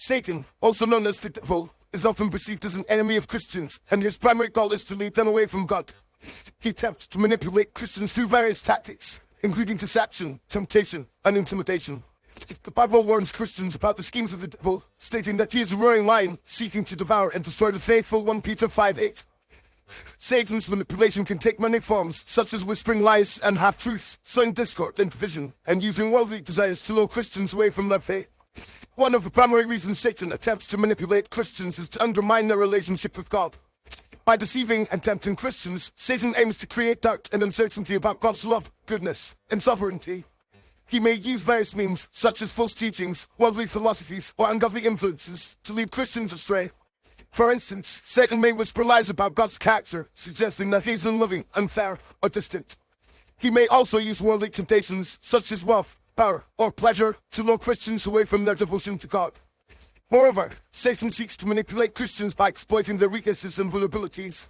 Satan, also known as the devil, is often perceived as an enemy of Christians, and his primary goal is to lead them away from God. He attempts to manipulate Christians through various tactics, including deception, temptation, and intimidation. The Bible warns Christians about the schemes of the devil, stating that he is a roaring lion seeking to devour and destroy the faithful. 1 Peter 5:8. Satan's manipulation can take many forms, such as whispering lies and half-truths, sowing discord and division, and using worldly desires to lure Christians away from their faith. One of the primary reasons Satan attempts to manipulate Christians is to undermine their relationship with God. By deceiving and tempting Christians, Satan aims to create doubt and uncertainty about God's love, goodness, and sovereignty. He may use various means, such as false teachings, worldly philosophies, or ungodly influences, to lead Christians astray. For instance, Satan may whisper lies about God's character, suggesting that he's unloving, unfair, or distant. He may also use worldly temptations, such as wealth, power, or pleasure, to lure Christians away from their devotion to God. Moreover, Satan seeks to manipulate Christians by exploiting their weaknesses and vulnerabilities.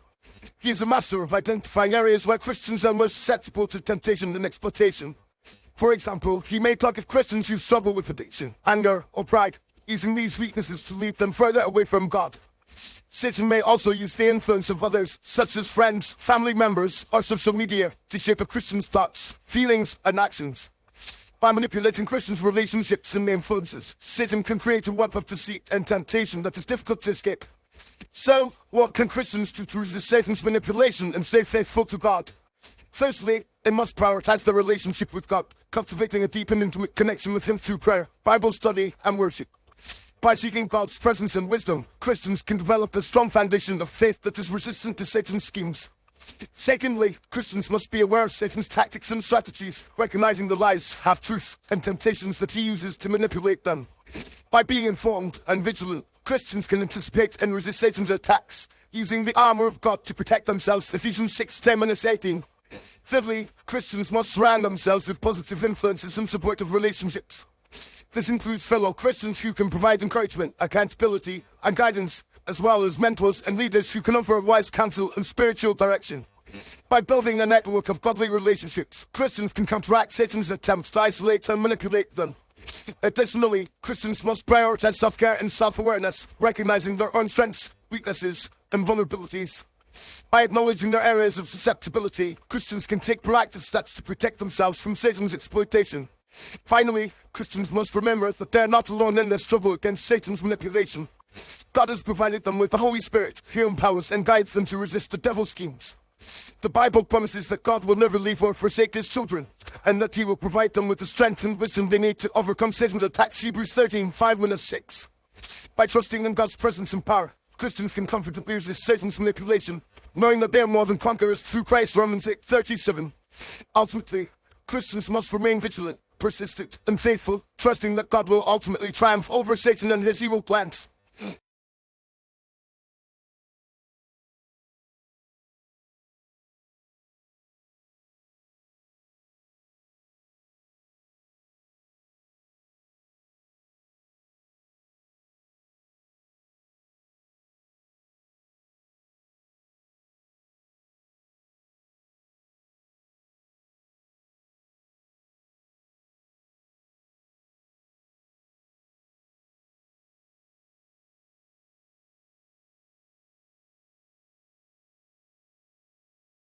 He is a master of identifying areas where Christians are most susceptible to temptation and exploitation. For example, he may target Christians who struggle with addiction, anger, or pride, using these weaknesses to lead them further away from God. Satan may also use the influence of others, such as friends, family members, or social media, to shape a Christian's thoughts, feelings, and actions. By manipulating Christians' relationships and influences, Satan can create a web of deceit and temptation that is difficult to escape. So, what can Christians do to resist Satan's manipulation and stay faithful to God? Firstly, they must prioritize their relationship with God, cultivating a deep and intimate connection with Him through prayer, Bible study, and worship. By seeking God's presence and wisdom, Christians can develop a strong foundation of faith that is resistant to Satan's schemes. Secondly, Christians must be aware of Satan's tactics and strategies, recognizing the lies, half-truths, and temptations that he uses to manipulate them. By being informed and vigilant, Christians can anticipate and resist Satan's attacks, using the armor of God to protect themselves. Ephesians 6:10-18. Thirdly, Christians must surround themselves with positive influences and supportive relationships. This includes fellow Christians who can provide encouragement, accountability, and guidance, as well as mentors and leaders who can offer wise counsel and spiritual direction. By building a network of godly relationships, Christians can counteract Satan's attempts to isolate and manipulate them. Additionally, Christians must prioritize self-care and self-awareness, recognizing their own strengths, weaknesses, and vulnerabilities. By acknowledging their areas of susceptibility, Christians can take proactive steps to protect themselves from Satan's exploitation. Finally, Christians must remember that they are not alone in their struggle against Satan's manipulation. God has provided them with the Holy Spirit, who empowers and guides them to resist the devil's schemes. The Bible promises that God will never leave or forsake His children, and that He will provide them with the strength and wisdom they need to overcome Satan's attacks. Hebrews 13:5-6. By trusting in God's presence and power, Christians can confidently resist Satan's manipulation, knowing that they are more than conquerors through Christ. Romans 8:37. Ultimately, Christians must remain vigilant, persistent, and faithful, trusting that God will ultimately triumph over Satan and his evil plans.